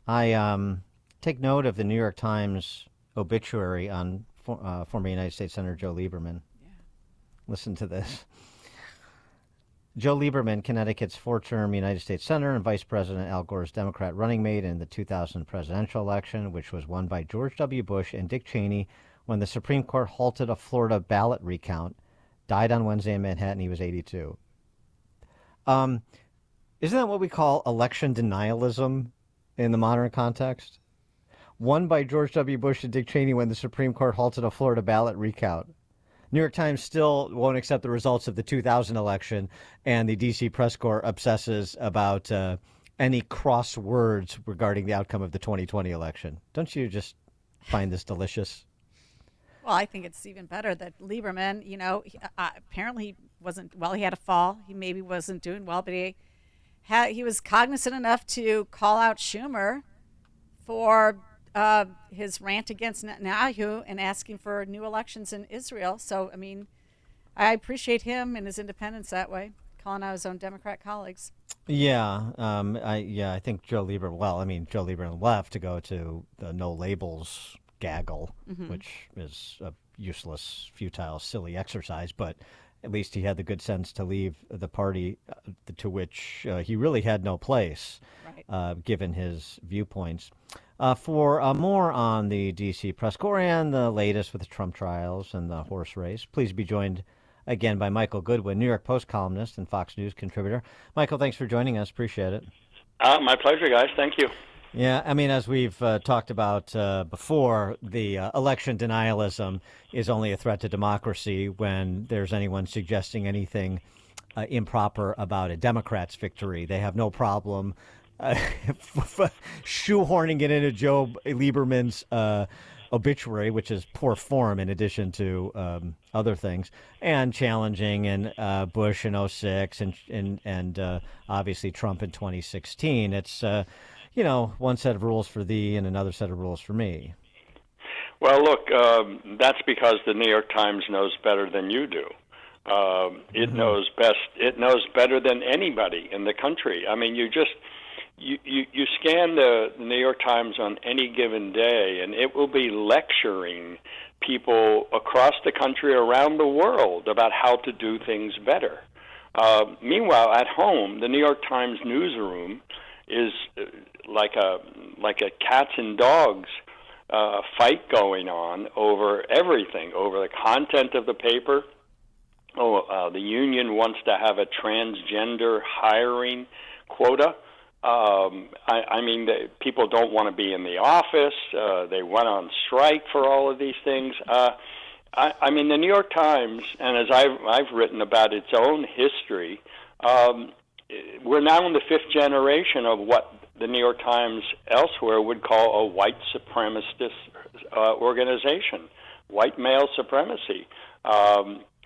I take note of the New York Times obituary on former United States Senator Joe Lieberman. Yeah. Listen to this. Joe Lieberman, Connecticut's four-term United States Senator and Vice President Al Gore's Democrat running mate in the 2000 presidential election, which was won by George W. Bush and Dick Cheney when the Supreme Court halted a Florida ballot recount, died on Wednesday in Manhattan. He was 82. Um, isn't that what we call election denialism in the modern context? Won by George W. Bush and Dick Cheney when the Supreme Court halted a Florida ballot recount. New York Times still won't accept the results of the 2000 election, and the D.C. press corps obsesses about any cross words regarding the outcome of the 2020 election. Don't you just find this delicious? Well, I think it's even better that Lieberman, apparently he wasn't, well, he had a fall. He maybe wasn't doing well, but he was cognizant enough to call out Schumer for his rant against Netanyahu and asking for new elections in Israel. So, I mean, I appreciate him and his independence that way, calling out his own Democrat colleagues. Yeah, I think Joe Lieberman. Well, I mean, Joe Lieberman left to go to the no labels gaggle, which is a useless, futile, silly exercise. But at least he had the good sense to leave the party to which he really had no place, Right. given his viewpoints. For more on the D.C. press corps and the latest with the Trump trials and the horse race, please be joined again by Michael Goodwin, New York Post columnist and Fox News contributor. Michael, thanks for joining us. Appreciate it. My pleasure, guys. Thank you. Yeah, I mean, as we've talked about before, the election denialism is only a threat to democracy when there's anyone suggesting anything improper about a Democrat's victory. They have no problem shoehorning it into Joe Lieberman's obituary, which is poor form in addition to other things, and challenging and Bush in '06 and obviously Trump in 2016. It's one set of rules for thee and another set of rules for me. Well, look, that's because the New York Times knows better than you do. It knows best. It knows better than anybody in the country. I mean, you scan the New York Times on any given day, and it will be lecturing people across the country, around the world, about how to do things better. Meanwhile, at home, the New York Times newsroom is like a cats and dogs fight going on over everything, over the content of the paper. The union wants to have a transgender hiring quota. I mean, people don't want to be in the office. They went on strike for all of these things. I mean, the New York Times, and as I've written about its own history, we're now in the fifth generation of what the New York Times elsewhere would call a white supremacist organization, white male supremacy.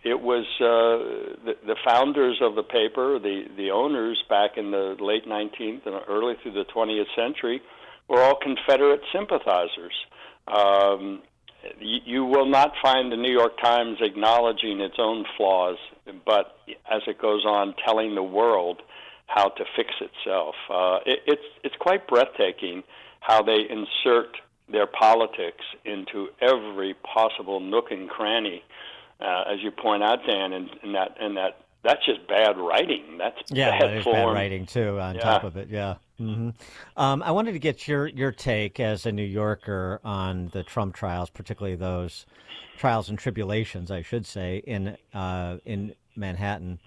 It was the founders of the paper, the owners back in the late 19th and early through the 20th century, were all Confederate sympathizers. You will not find the New York Times acknowledging its own flaws, but as it goes on, telling the world how to fix itself. It's quite breathtaking how they insert their politics into every possible nook and cranny. As you point out, Dan, and that's just bad writing. That's bad that is form. bad writing too. On top of it, yeah. I wanted to get your take as a New Yorker on the Trump trials, particularly those trials and tribulations, I should say, in Manhattan.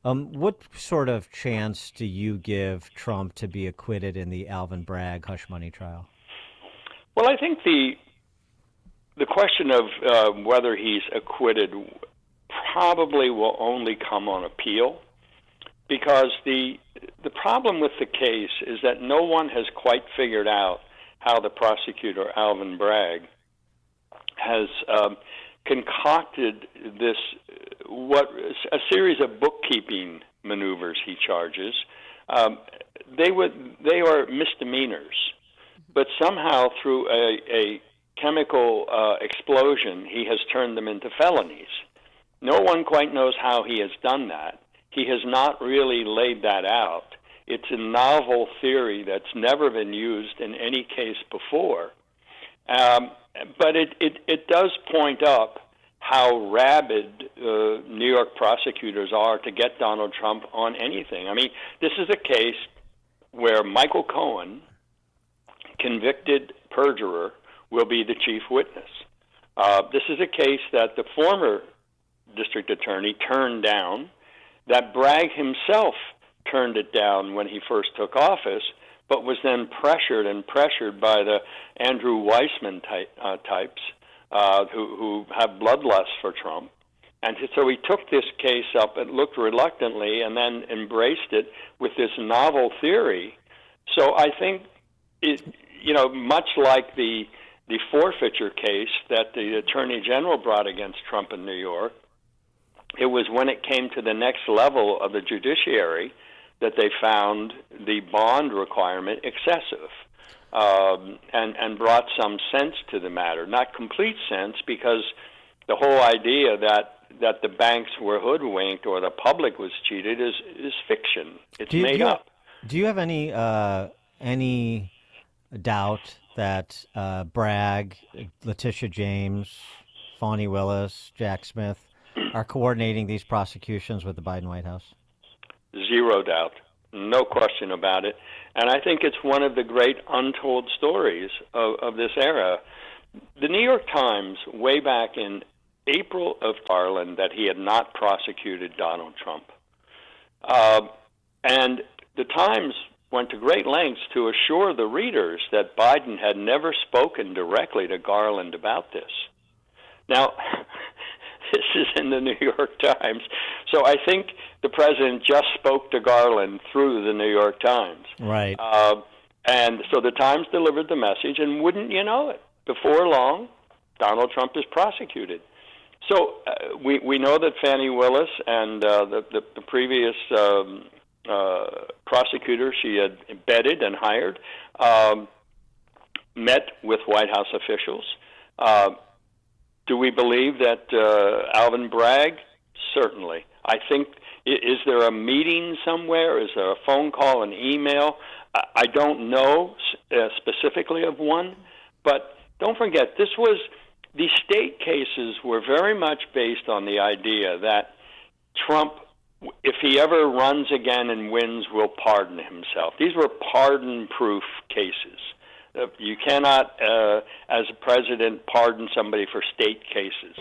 What sort of chance do you give Trump to be acquitted in the Alvin Bragg hush money trial? Well, I think the question of whether he's acquitted probably will only come on appeal, because the problem with the case is that no one has quite figured out how the prosecutor, Alvin Bragg, has concocted this, a series of bookkeeping maneuvers he charges. They are misdemeanors, but somehow through a chemical explosion, he has turned them into felonies. No one quite knows how he has done that. He has not really laid that out. It's a novel theory that's never been used in any case before. But it does point up how rabid New York prosecutors are to get Donald Trump on anything. I mean, this is a case where Michael Cohen, convicted perjurer, will be the chief witness. This is a case that the former district attorney turned down, that Bragg himself turned it down when he first took office, but was then pressured by the Andrew Weissman types who have bloodlust for Trump. And so he took this case up and looked reluctantly and then embraced it with this novel theory. So I think, much like the forfeiture case that the Attorney General brought against Trump in New York, it was when it came to the next level of the judiciary that they found the bond requirement excessive, and brought some sense to the matter. Not complete sense, because the whole idea that the banks were hoodwinked or the public was cheated is fiction. It's made up. Do you have any doubt that Bragg, Letitia James, Fani Willis, Jack Smith are coordinating these prosecutions with the Biden White House? Zero doubt. No question about it. And I think it's one of the great untold stories of this era. The New York Times, way back in April of Garland, that he had not prosecuted Donald Trump. And the Times went to great lengths to assure the readers that Biden had never spoken directly to Garland about this. Now, this is in the New York Times, so I think the president just spoke to Garland through the New York Times. Right. And so the Times delivered the message, and wouldn't you know it, before long, Donald Trump is prosecuted. So we know that Fani Willis and the previous prosecutor she had embedded and hired met with White House officials. Do we believe that Alvin Bragg? Certainly. I think, is there a meeting somewhere? Is there a phone call, an email? I don't know specifically of one, but don't forget, these state cases were very much based on the idea that Trump, if he ever runs again and wins, will pardon himself. These were pardon-proof cases. You cannot, as a president, pardon somebody for state cases.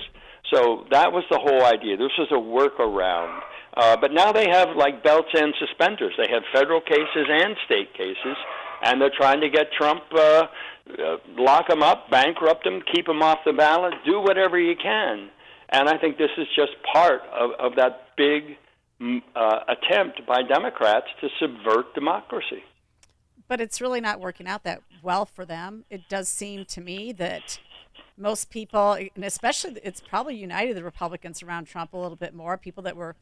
So that was the whole idea. This was a workaround. But now they have like belts and suspenders. They have federal cases and state cases, and they're trying to get Trump, lock him up, bankrupt him, keep him off the ballot, do whatever you can. And I think this is just part of that big attempt by Democrats to subvert democracy. But it's really not working out that well for them. It does seem to me that most people, and especially it's probably united the Republicans around Trump a little bit more, people that were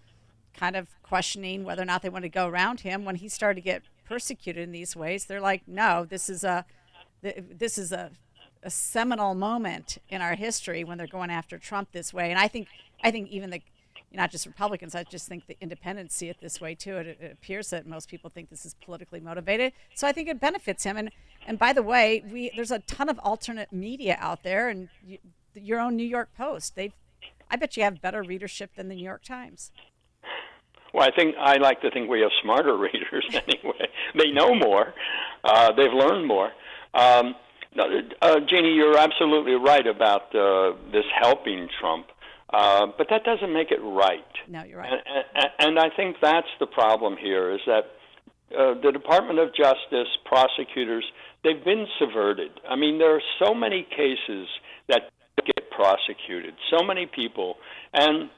kind of questioning whether or not they want to go around him when he started to get persecuted in these ways. They're like, no, this is a seminal moment in our history when they're going after Trump this way. And I think even not just Republicans, I just think the independents see it this way too. It appears that most people think this is politically motivated. So I think it benefits him. And by the way, there's a ton of alternate media out there, and your own New York Post. I bet you have better readership than the New York Times. Well, I like to think we have smarter readers anyway. They know more. They've learned more. Jeannie, you're absolutely right about this helping Trump. But that doesn't make it right. No, you're right. And I think that's the problem here, is that the Department of Justice, prosecutors, they've been subverted. I mean, there are so many cases that get prosecuted, so many people. And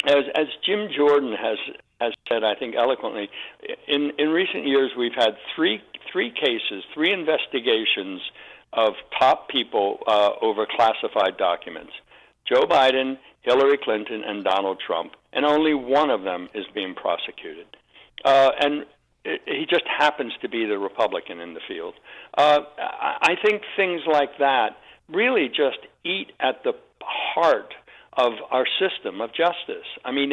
as Jim Jordan has said, I think eloquently, in recent years we've had three cases, three investigations of top people over classified documents. Joe Biden, Hillary Clinton, and Donald Trump, and only one of them is being prosecuted. And he just happens to be the Republican in the field. I think things like that really just eat at the heart of our system of justice. I mean,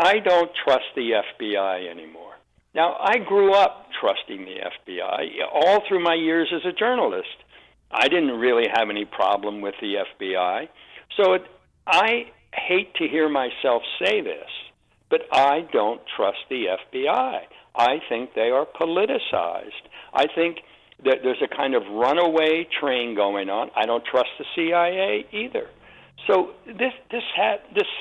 I don't trust the FBI anymore. Now, I grew up trusting the FBI all through my years as a journalist. I didn't really have any problem with the FBI. So I hate to hear myself say this, but I don't trust the FBI. I think they are politicized. I think that there's a kind of runaway train going on. I don't trust the CIA either. So this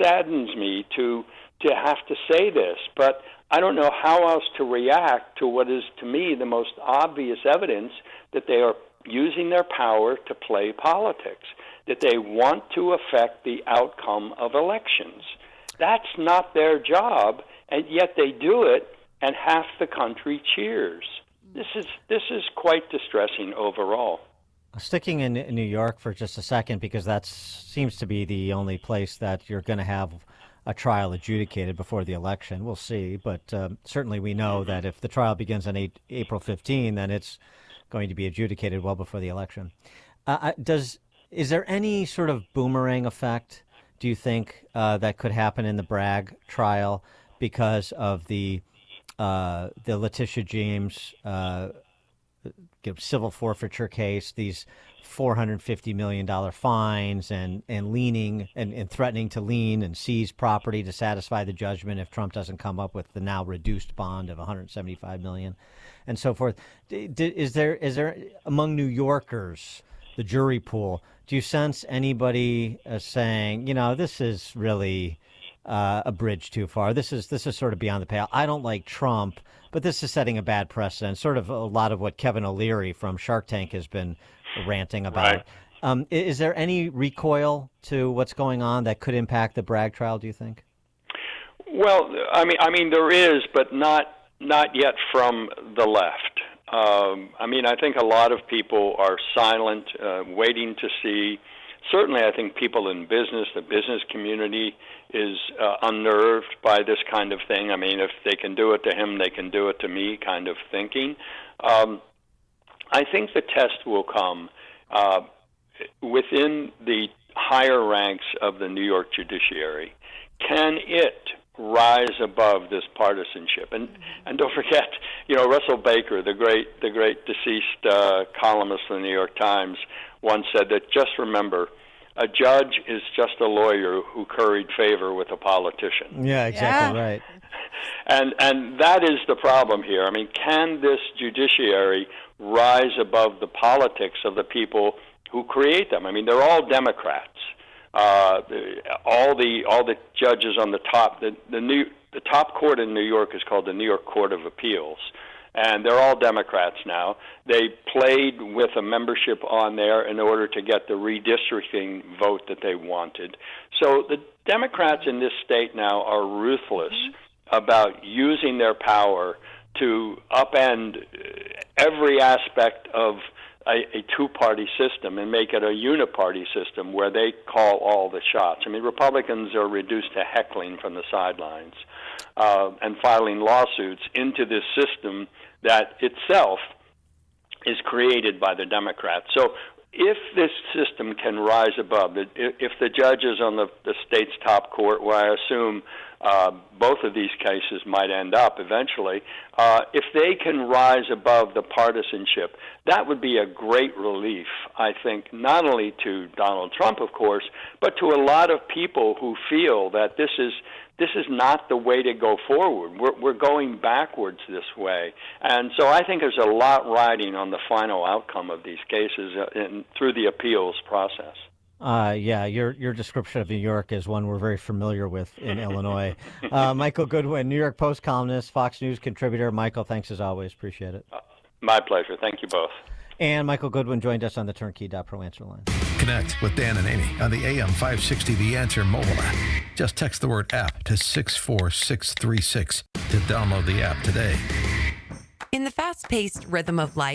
saddens me to have to say this, but I don't know how else to react to what is, to me, the most obvious evidence that they are using their power to play politics, that they want to affect the outcome of elections. That's not their job, and yet they do it, and half the country cheers. This is quite distressing overall. Sticking in New York for just a second, because that seems to be the only place that you're going to have a trial adjudicated before the election. We'll see, but certainly we know that if the trial begins on April 15, then it's going to be adjudicated well before the election. Is there any sort of boomerang effect, do you think, that could happen in the Bragg trial because of the Letitia James civil forfeiture case, these $450 million fines, and leaning and threatening to lien and seize property to satisfy the judgment if Trump doesn't come up with the now reduced bond of $175 million, and so forth? Is there among New Yorkers, the jury pool, do you sense anybody saying, this is really a bridge too far? This is sort of beyond the pale. I don't like Trump, but this is setting a bad precedent. Sort of a lot of what Kevin O'Leary from Shark Tank has been ranting about. Right. Is there any recoil to what's going on that could impact the Bragg trial, do you think? Well, I mean there is, but not yet from the left. I think a lot of people are silent, waiting to see. Certainly, I think people in business, the business community, is unnerved by this kind of thing. I mean, if they can do it to him, they can do it to me kind of thinking. I think the test will come within the higher ranks of the New York judiciary. Can it rise above this partisanship? And don't forget, Russell Baker, the great deceased columnist in the New York Times, once said that, just remember, a judge is just a lawyer who curried favor with a politician. Yeah, exactly right. And that is the problem here. I mean, can this judiciary rise above the politics of the people who create them? I mean, they're all Democrats. All the judges on the top, the top court in New York is called the New York Court of Appeals, and they're all Democrats now. They played with a membership on there in order to get the redistricting vote that they wanted. So the Democrats in this state now are ruthless about using their power to upend every aspect of a two-party system and make it a uniparty system where they call all the shots. I mean, Republicans are reduced to heckling from the sidelines and filing lawsuits into this system that itself is created by the Democrats. So if this system can rise above it, if the judges on the state's top court, where I assume both of these cases might end up eventually, if they can rise above the partisanship, that would be a great relief, I think, not only to Donald Trump, of course, but to a lot of people who feel that this is not the way to go forward. We're going backwards this way. And so I think there's a lot riding on the final outcome of these cases through the appeals process. Yeah, your description of New York is one we're very familiar with in Illinois. Michael Goodwin, New York Post columnist, Fox News contributor. Michael, thanks as always. Appreciate it. My pleasure. Thank you both. And Michael Goodwin joined us on the Turnkey.Pro answer line. Connect with Dan and Amy on the AM 560 The Answer mobile app. Just text the word app to 64636 to download the app today. In the fast-paced rhythm of life,